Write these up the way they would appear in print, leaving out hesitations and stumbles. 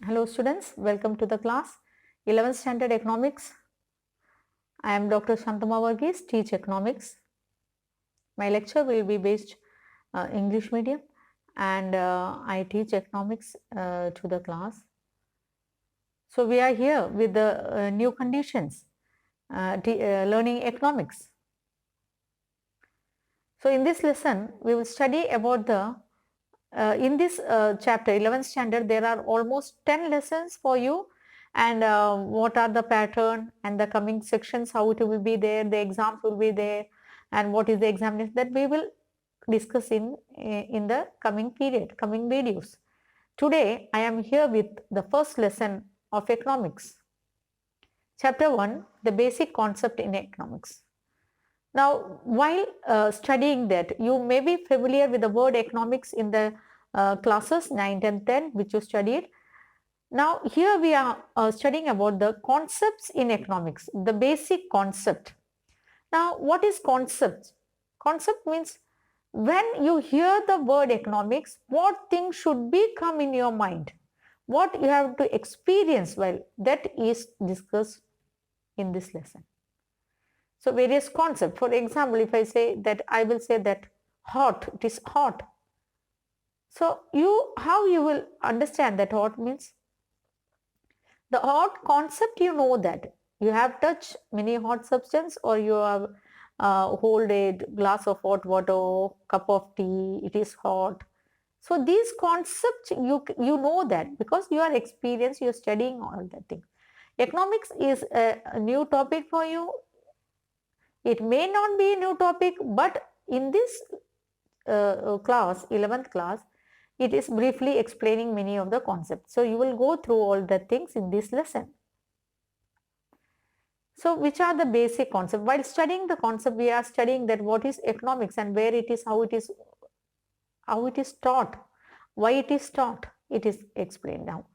Hello students, welcome to the class 11th standard economics. I am Dr. Shantama Varghese, teach economics. My lecture will be based English medium and I teach economics to the class. So we are here with the new conditions, learning economics. So in this lesson, we will study about in this chapter 11th standard, there are almost 10 lessons for you, and what are the pattern and the coming sections, how it will be there, the exams will be there, and what is the examination, that we will discuss in the coming period, coming videos. Today I am here with the first lesson of economics. Chapter 1, the basic concept in economics. Now, while studying that, you may be familiar with the word economics in the classes 9 and 10 which you studied. Now, here we are studying about the concepts in economics, the basic concept. Now, what is concept? Concept means when you hear the word economics, what things should be come in your mind? What you have to experience, well, that is discussed in this lesson. So various concepts. For example, if I say that, I will say that hot, it is hot. So how you will understand that hot means? The hot concept, you know that. You have touched many hot substance, or you have hold a glass of hot water, cup of tea, it is hot. So these concepts, you know that because you are experienced, you are studying all that thing. Economics is a new topic for you. It may not be a new topic, but in this class, 11th class, it is briefly explaining many of the concepts. So you will go through all the things in this lesson. So which are the basic concepts? While studying the concept, we are studying that what is economics and where it is, how it is taught, why it is taught. It is explained now.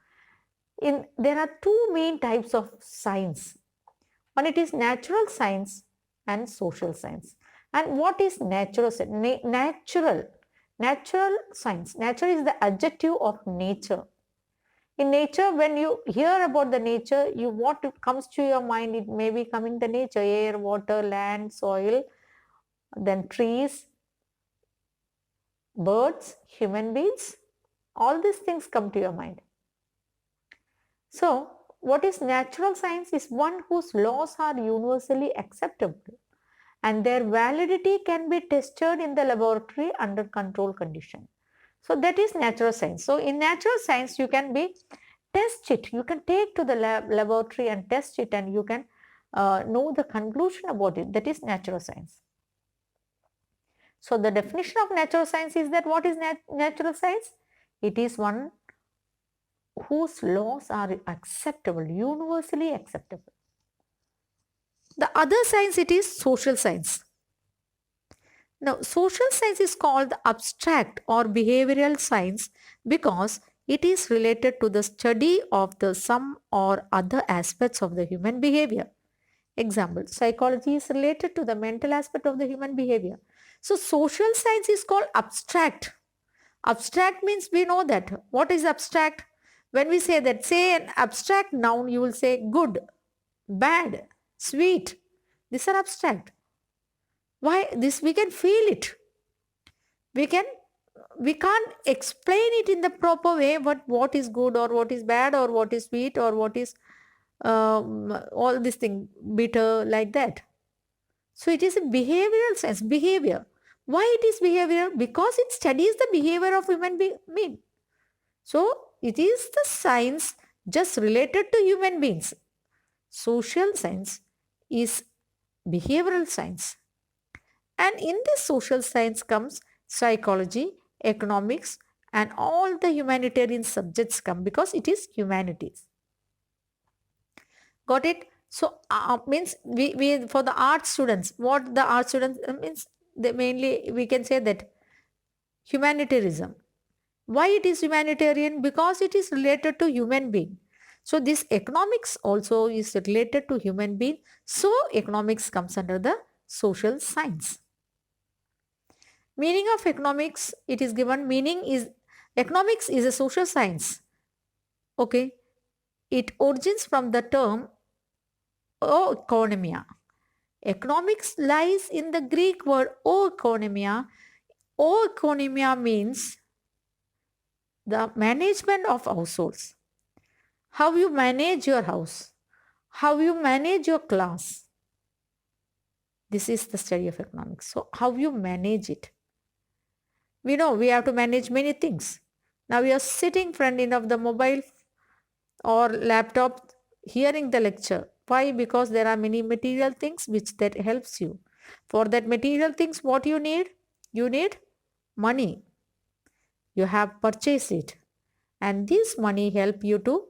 There are two main types of science. One, it is natural science and social science. And what is natural science? Natural science. Nature is the adjective of nature. In nature, when you hear about the nature, what comes to your mind, it may be coming the nature, air, water, land, soil, then trees, birds, human beings, all these things come to your mind. So, what is natural science is one whose laws are universally acceptable and their validity can be tested in the laboratory under control condition. So that is natural science. So in natural science, you can test it. You can take to the laboratory and test it, and you can know the conclusion about it. That is natural science. So the definition of natural science is that what is natural science? It is one whose laws are acceptable, universally acceptable. The other science, it is social science. Now, social science is called the abstract or behavioral science because it is related to the study of the some or other aspects of the human behavior. Example, psychology is related to the mental aspect of the human behavior. So, social science is called abstract. Abstract means we know that. What is abstract? When we say that, say an abstract noun, you will say good, bad, sweet. These are abstract. Why? This we can feel it. We can't explain it in the proper way, what is good or what is bad or what is sweet or what is all this thing, bitter, like that. So it is a behavioral science, behavior. Why it is behavior? Because it studies the behavior of human being. So it is the science just related to human beings. Social science is behavioral science. And in this social science comes psychology, economics, and all the humanitarian subjects come because it is humanities. Got it? So means we for the art students, what the art students means, they mainly we can say that humanitarianism. Why it is humanitarian? Because it is related to human being. So this economics also is related to human being. So economics comes under the social science. Meaning of economics, it is given, meaning is economics is a social science. Okay. It origins from the term oikonomia. Economics lies in the Greek word oikonomia. Oikonomia means the management of households. How you manage your house, how you manage your class. This is the study of economics. So, how you manage it. We know we have to manage many things. Now we are sitting front of the mobile or laptop hearing the lecture. Why? Because there are many material things which that helps you. For that material things, what you need? You need money. You have purchased it. And this money help you to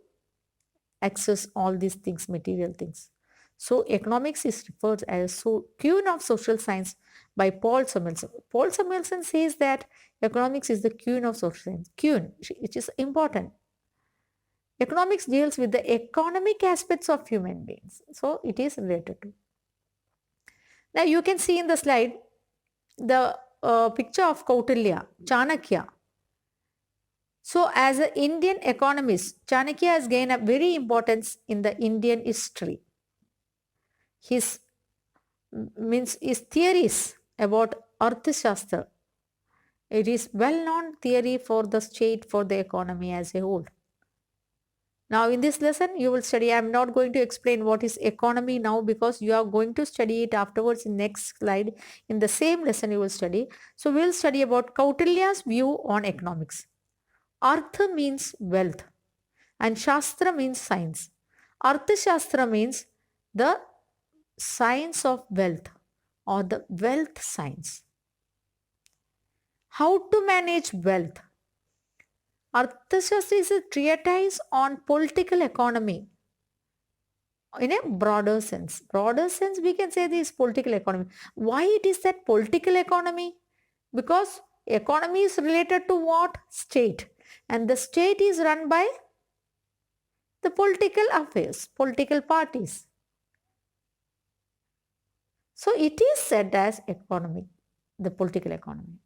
access all these things, material things. So economics is referred as queen of social science by Paul Samuelson. Paul Samuelson says that economics is the queen of social science. Queen, which is important. Economics deals with the economic aspects of human beings. So it is related to. Now you can see in the slide the picture of Kautilya, Chanakya. So as an Indian economist, Chanakya has gained a very importance in the Indian history. His theories about Arthashastra. It is well-known theory for the state, for the economy as a whole. Now in this lesson you will study, I am not going to explain what is economy now because you are going to study it afterwards in next slide. In the same lesson you will study. So we will study about Kautilya's view on economics. Artha means wealth and Shastra means science. Arthashastra means the science of wealth or the wealth science. How to manage wealth? Arthashastra is a treatise on political economy in a broader sense. Broader sense, we can say this political economy. Why it is that political economy? Because economy is related to what? State. And the state is run by the political affairs, political parties. So it is said as economic, the political economy.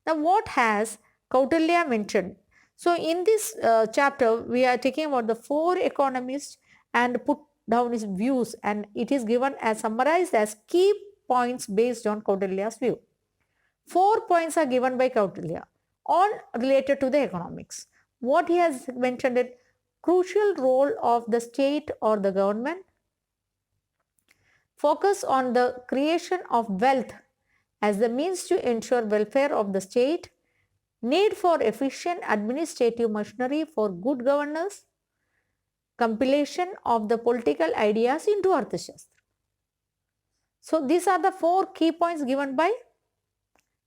Now what has Kautilya mentioned? So in this chapter, we are taking about the 4 economists and put down his views, and it is given as summarized as key points based on Kautilya's view. 4 points are given by Kautilya, all related to the economics. What he has mentioned is crucial role of the state or the government, focus on the creation of wealth as the means to ensure welfare of the state, need for efficient administrative machinery for good governance, compilation of the political ideas into Arthashastra. So these are the 4 key points given by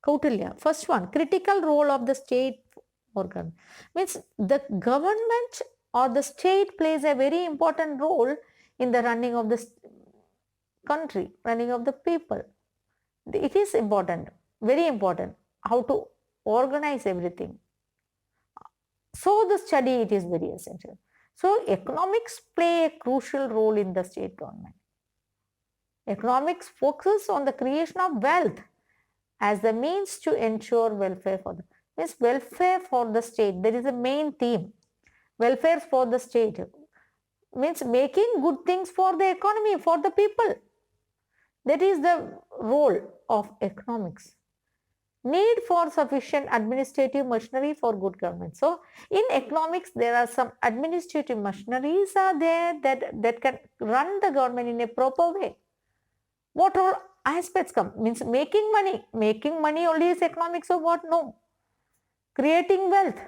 Kautilya. First one, critical role of the state organ. Means the government or the state plays a very important role in the running of the country, running of the people. It is important, very important, how to organize everything. So the study, it is very essential. So economics play a crucial role in the state government. Economics focuses on the creation of wealth as the means to ensure welfare for the means welfare for the state. There is a main theme. Welfare for the state means making good things for the economy, for the people. That is the role of economics. Need for sufficient administrative machinery for good government. So in economics, there are some administrative machineries are there that can run the government in a proper way. What all aspects come? Means making money. Making money only is economics of what? No. Creating wealth.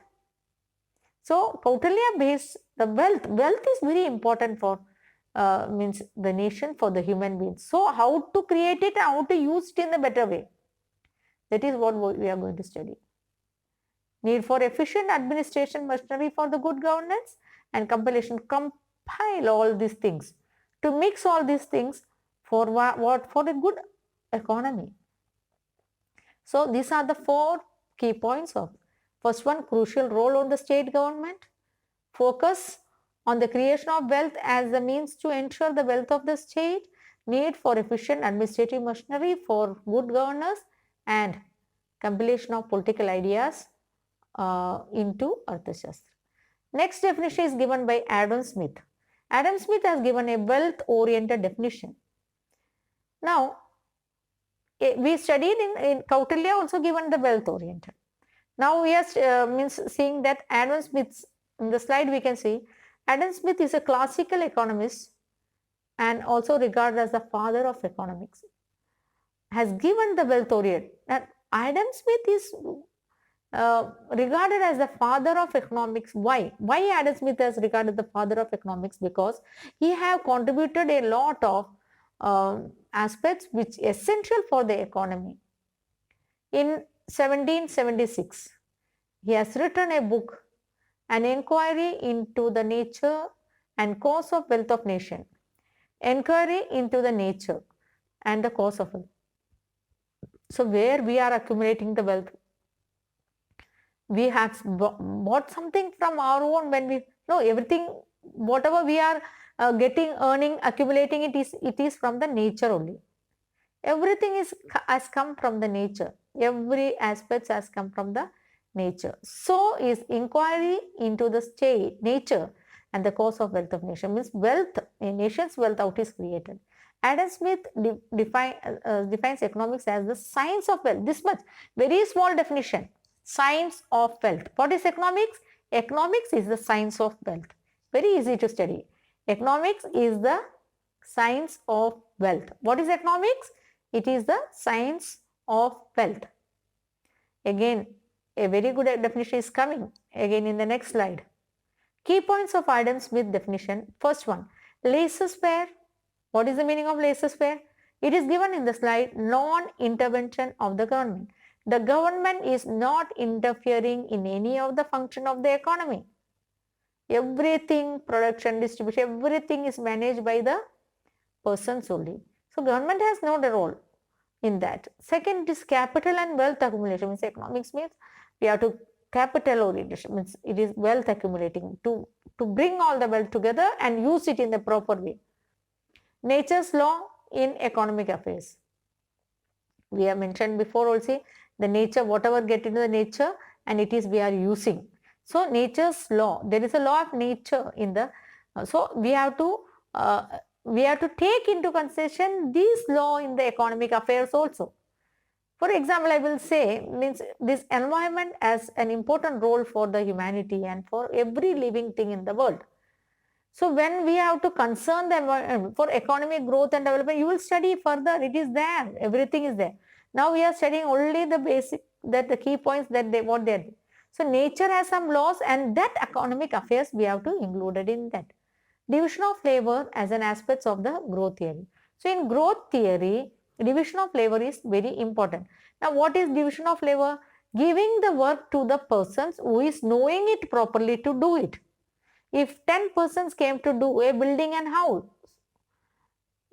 So Kautilya based the wealth. Wealth is very important for means the nation, for the human beings. So how to create it and how to use it in a better way. That is what we are going to study. Need for efficient administration machinery for the good governance and compilation. Compile all these things. To mix all these things for what? For a good economy. So these are the 4 key points of first one, crucial role on the state government. Focus on the creation of wealth as the means to ensure the wealth of the state. Need for efficient administrative machinery for good governance and compilation of political ideas into Arthashastra. Next definition is given by Adam Smith. Adam Smith has given a wealth-oriented definition. Now, we studied in Kautilya also given the wealth-oriented. Now we are seeing that Adam Smith, in the slide we can see, Adam Smith is a classical economist and also regarded as the father of economics, has given the wealth-oriented. And Adam Smith is regarded as the father of economics. Why? Why Adam Smith is regarded the father of economics? Because he have contributed a lot of aspects which essential for the economy. In 1776, he has written a book, An Inquiry into the Nature and Cause of Wealth of Nation. Inquiry into the nature and the cause of wealth. So where we are accumulating the wealth, we have bought something from our own. When we know everything, whatever we are getting, earning, accumulating, it is from the nature only. Everything has come from the nature. Every aspect has come from the nature. So is inquiry into the state, nature and the cause of wealth of nation. Means wealth, a nation's wealth out is created. Adam Smith defines economics as the science of wealth. This much, very small definition. Science of wealth. What is economics? Economics is the science of wealth. Very easy to study. Economics is the science of wealth. What is economics? It is the science of wealth. Again, a very good definition is coming again in the next slide. Key points of Adam Smith definition. First one, laissez-faire. What is the meaning of laissez-faire? It is given in the slide, non-intervention of the government. The government is not interfering in any of the function of the economy. Everything, production, distribution, everything is managed by the persons only. So government has no role in that. Second is capital and wealth accumulation. Means economics means we have to capital orientation, means it is wealth accumulating to bring all the wealth together and use it in the proper way. Nature's law in economic affairs. We have mentioned before also the nature, whatever get into the nature and it is we are using. So nature's law, there is a law of nature in the, so we have to take into consideration this law in the economic affairs also. For example, I will say, means this environment has an important role for the humanity and for every living thing in the world. So when we have to concern the environment for economic growth and development, you will study further. It is there. Everything is there. Now we are studying only the basic, that the key points that what they are. So nature has some laws and that economic affairs we have to include it in that. Division of labor as an aspect of the growth theory. So in growth theory, division of labor is very important. Now what is division of labor? Giving the work to the persons who is knowing it properly to do it. If 10 persons came to do a building and house,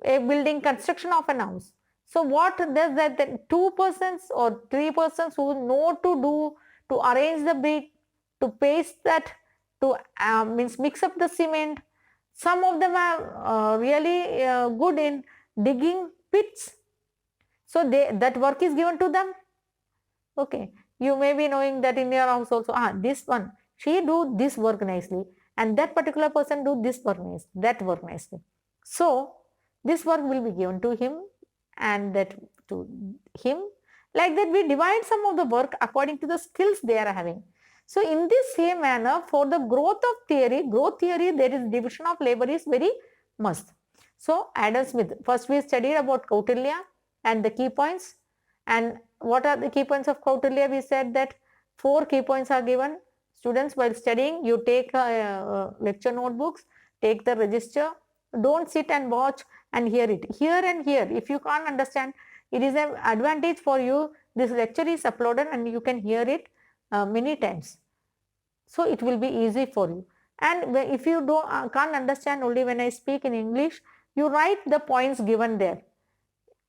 a building construction of an house. So what does that, then 2 persons or 3 persons who know to do, to arrange the brick, to paste that, to means mix up the cement. Some of them are really good in digging pits. So that work is given to them. Okay, you may be knowing that in your house also, this one, she do this work nicely and that particular person do this work nicely, that work nicely. So this work will be given to him and that to him. Like that we divide some of the work according to the skills they are having. So in this same manner, for the growth theory, there is division of labor is very must. So Adam Smith, first we studied about Kautilya and the key points. And what are the key points of Kautilya? We said that 4 key points are given. Students, while studying, you take lecture notebooks, take the register. Don't sit and watch and hear it. Here and here. If you can't understand, it is an advantage for you. This lecture is uploaded and you can hear it many times. So it will be easy for you. And if you can't understand only when I speak in English, you write the points given there.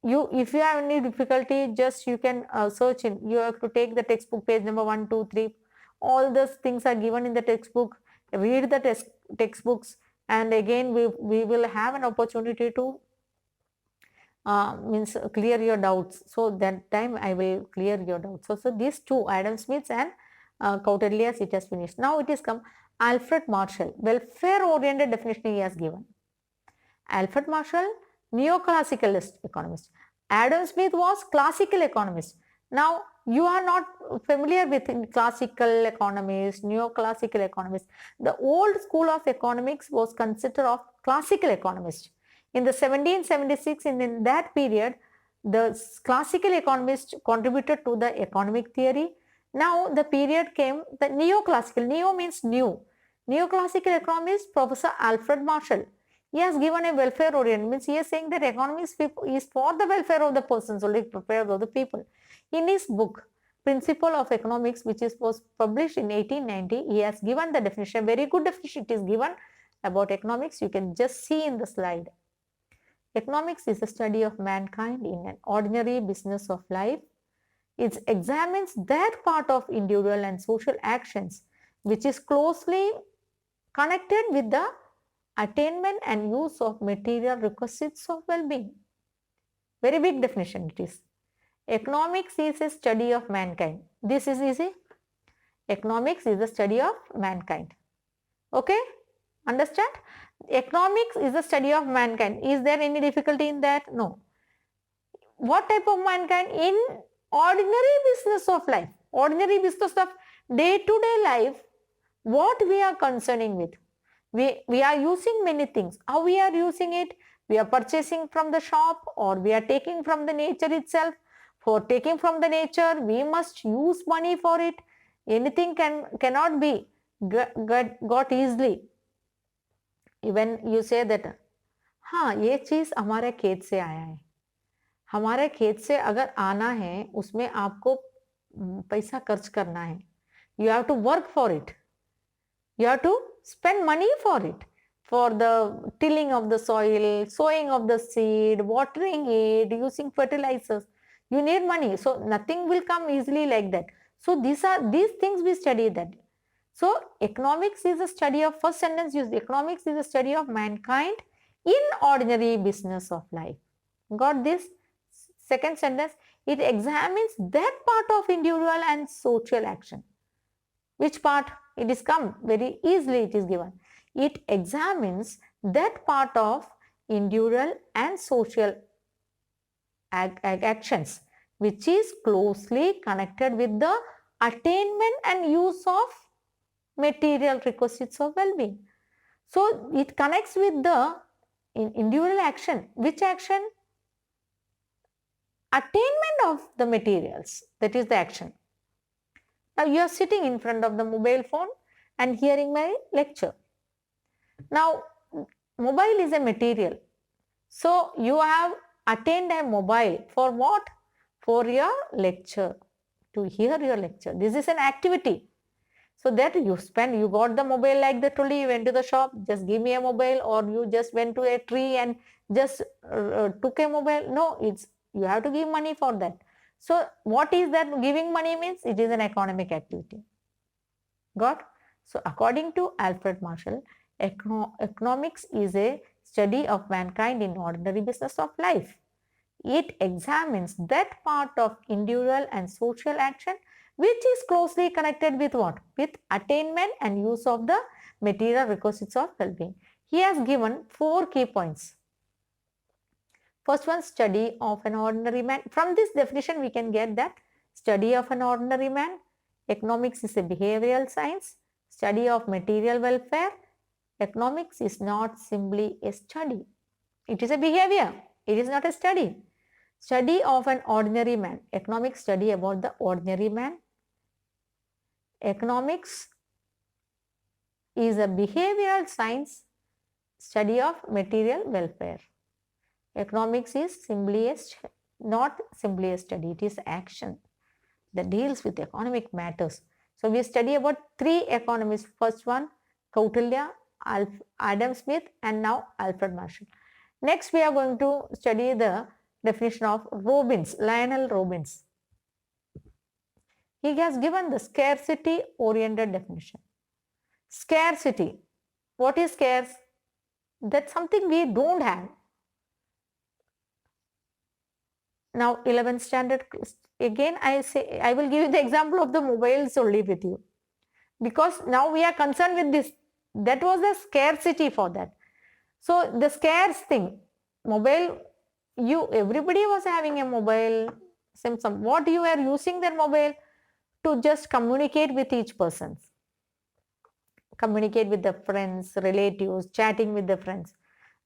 If you have any difficulty, just you can search in. You have to take the textbook page number 1, 2, 3. All those things are given in the textbook. Read the textbooks, and again we will have an opportunity to means clear your doubts. So that time I will clear your doubts. So these 2, Adam Smith's and Kautilya's, it has finished. Now it is come Alfred Marshall, welfare-oriented definition he has given. Alfred Marshall, neoclassicalist economist. Adam Smith was classical economist. Now, you are not familiar with classical economists, neoclassical economists. The old school of economics was considered of classical economists. In the 1776, in that period, the classical economists contributed to the economic theory. Now, the period came, the neoclassical, neo means new. Neoclassical economist, Professor Alfred Marshall. He has given a welfare oriented, means he is saying that economics is for the welfare of the persons, only welfare of the people. In his book, Principle of Economics, which was published in 1890, he has given the definition, very good definition it is given about economics. You can just see in the slide. Economics is the study of mankind in an ordinary business of life. It examines that part of individual and social actions which is closely connected with the attainment and use of material requisites of well-being. Very big definition it is. Economics is a study of mankind. This is easy. Economics is the study of mankind. Okay? Understand? Economics is the study of mankind. Is there any difficulty in that? No. What type of mankind? In ordinary business of life. Ordinary business of day-to-day life. What we are concerning with? We are using many things. How we are using it? We are purchasing from the shop or we are taking from the nature itself. For taking from the nature, we must use money for it. Anything cannot be got easily. Even you say that, हाँ ये चीज़ हमारे खेत से आया है. हमारे खेत से अगर आना है, उसमें आपको पैसा खर्च करना है. You have to work for it. You have to spend money for it, for the tilling of the soil, sowing of the seed, watering it, using fertilizers. You need money. So nothing will come easily like that. So these things we study that. So economics is a study of, first sentence used, economics is a study of mankind in ordinary business of life. Got this? Second sentence, it examines that part of individual and social action. Which part? It is come very easily, it is given. It examines that part of individual and social actions which is closely connected with the attainment and use of material requisites of well-being. So it connects with the individual action. Which action? Attainment of the materials. That is the action. Now you are sitting in front of the mobile phone and hearing my lecture. Now mobile is a material. So you have attained a mobile for what? For your lecture, to hear your lecture. This is an activity. So that you got the mobile like that only, you went to the shop, just give me a mobile, or you just went to a tree and just took a mobile. No, you have to give money for that. So what is that giving money means? It is an economic activity. Got? So according to Alfred Marshall, economics is a study of mankind in ordinary business of life. It examines that part of individual and social action which is closely connected with what? With attainment and use of the material requisites of well-being. He has given 4 key points. First one, study of an ordinary man. From this definition, we can get that study of an ordinary man. Economics is a behavioral science. Study of material welfare. Economics is not simply a study. It is a behavior. It is not a study. Study of an ordinary man. Economics study about the ordinary man. Economics is a behavioral science, study of material welfare. Economics is not simply a study, it is action that deals with economic matters. So we study about 3 economists. First one, Kautilya, Adam Smith, and now Alfred Marshall. Next we are going to study the definition of Robbins, Lionel Robbins. He has given the scarcity oriented definition. Scarcity. What is scarce? That's something we don't have. Now 11th standard, again I will give you the example of the mobiles only with you. because now we are concerned with this. That was the scarcity for that. So the scarce thing, mobile, everybody was having a mobile. Some what you are using their mobile to just communicate with each person, communicate with the friends, relatives, chatting with the friends.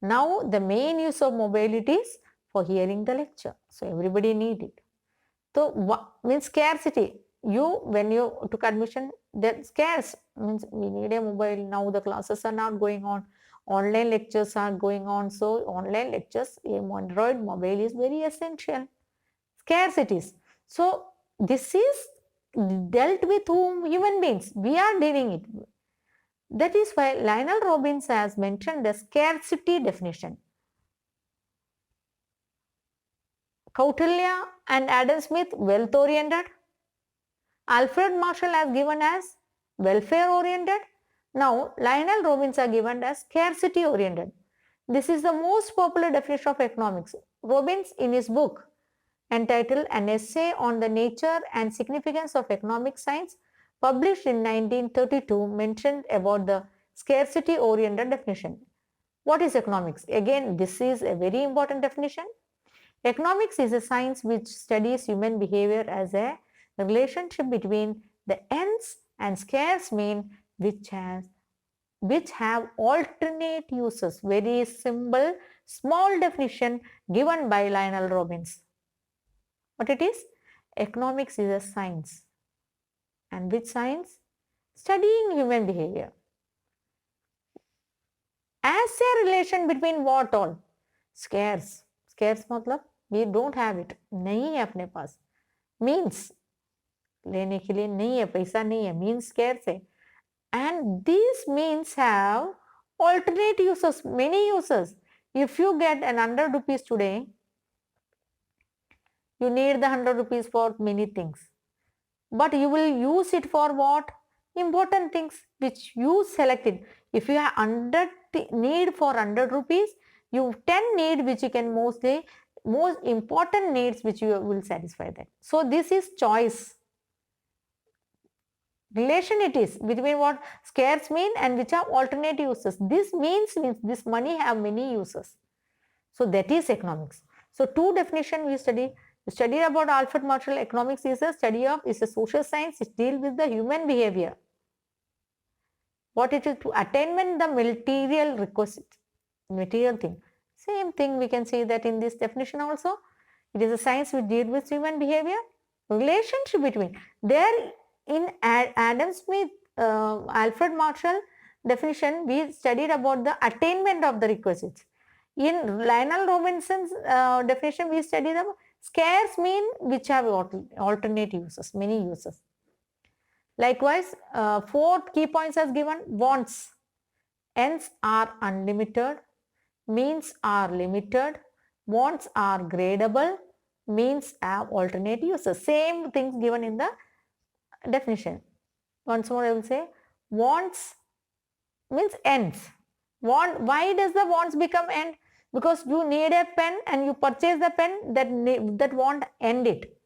Now the main use of mobility is for hearing the lecture. So everybody need it. So what means scarcity? When you took admission, that scarce means we need a mobile. Now the classes are not going on. Online lectures are going on. So online lectures, Android mobile is very essential. Scarcities. So this is dealt with whom human beings. We are dealing it. That is why Lionel Robbins has mentioned the scarcity definition. Kautilya and Adam Smith, wealth oriented. Alfred Marshall has given as welfare oriented. Now Lionel Robbins are given as scarcity oriented. This is the most popular definition of economics. Robbins, in his book entitled An Essay on the Nature and Significance of Economic Science, published in 1932, mentioned about the scarcity oriented definition. What is economics? Again, this is a very important definition. Economics is a science which studies human behavior as a relationship between the ends and scarce mean which have alternate uses. Very simple, small definition given by Lionel Robbins. What it is? Economics is a science. And which science? Studying human behavior. As a relation between what all? Scarce. Scarce मतलब we don't have it. नहीं है अपने पास. Means लेने के लिए नहीं है, पैसा नहीं है, means scarce है. And these means have alternate uses, many uses. If you get an 100 rupees today, you need the 100 rupees for many things. But you will use it for what? Important things which you selected. If you have 100 need for 100 rupees, you have 10 need which you can most important needs which you will satisfy that. So this is choice. Relation it is between what scarce mean and which have alternate uses. This means this money have many uses. So that is economics. So two definition we study. We study about Alfred Marshall. Economics is a study of, is a social science. It deals with the human behavior. What it is to attainment the material requisite, material thing. Same thing we can see that in this definition also. It is a science which deals with human behavior. Relationship between. There in Adam Smith, Alfred Marshall definition, we studied about the attainment of the requisites. In Lionel Robinson's definition, we studied about scarce mean which have alternate uses, many uses. Likewise, fourth key points as given, wants. Ends are unlimited, means are limited, wants are gradable, means have alternate uses. Same things given in the definition. Once more I will say, wants means ends. Why does the wants become end? Because you need a pen and you purchase the pen, that want end it.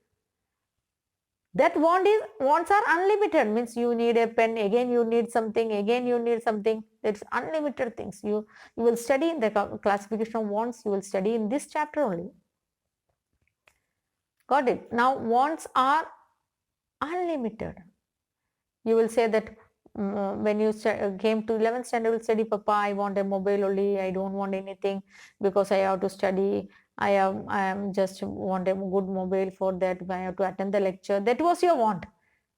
That wants are unlimited, means you need a pen, again you need something, again you need something. It's unlimited things. You will study in the classification of wants, you will study in this chapter only. Got it? Now wants are unlimited. You will say that when you came to 11th standard, you will study, Papa, I want a mobile only, I don't want anything because I have to study. I am just want a good mobile for that. I have to attend the lecture. That was your want.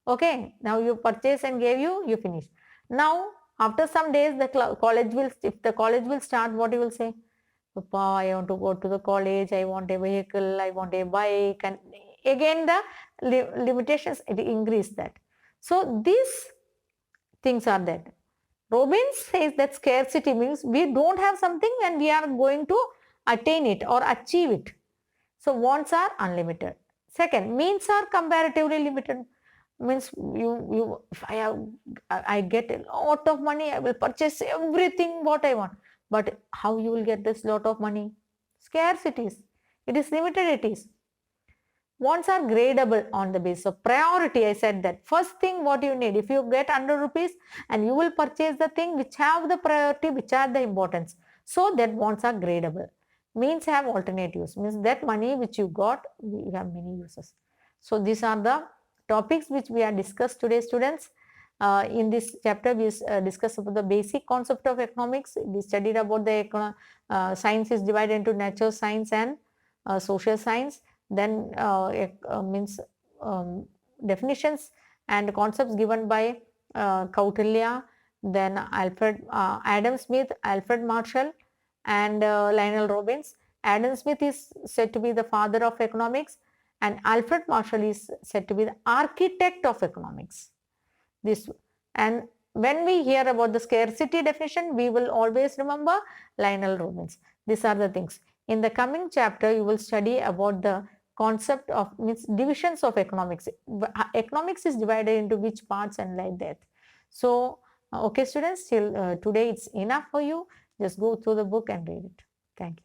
Okay. Now you purchase and gave you finish. Now after some days, if the college will start, what you will say? Papa, I want to go to the college. I want a vehicle. I want a bike. And again the limitations, it increase that. So these things are there. Robbins says that scarcity means we don't have something and we are going to attain it or achieve it. So wants are unlimited. Second, means are comparatively limited. Means if I get a lot of money, I will purchase everything what I want. But how you will get this lot of money? Scarcities. It is limited, it is. Wants are gradable on the basis of priority. I said that first thing what you need, if you get 100 rupees and you will purchase the thing which have the priority, which are the importance. So that wants are gradable. Means have alternate use. Means that money which you got, you have many uses. So these are the topics which we are discussed today, students. In this chapter, we discussed about the basic concept of economics. We studied about the science is divided into natural science and social science. Then means definitions and concepts given by Kautilya, then Adam Smith, Alfred Marshall, and Lionel Robbins. Adam Smith is said to be the father of economics, and Alfred Marshall is said to be the architect of economics. This, and when we hear about the scarcity definition, we will always remember Lionel Robbins. These are the things. In the coming chapter, you will study about the concept of means divisions of economics. Economics is divided into which parts and like that. So, okay, students, till today it's enough for you. Just go through the book and read it. Thank you.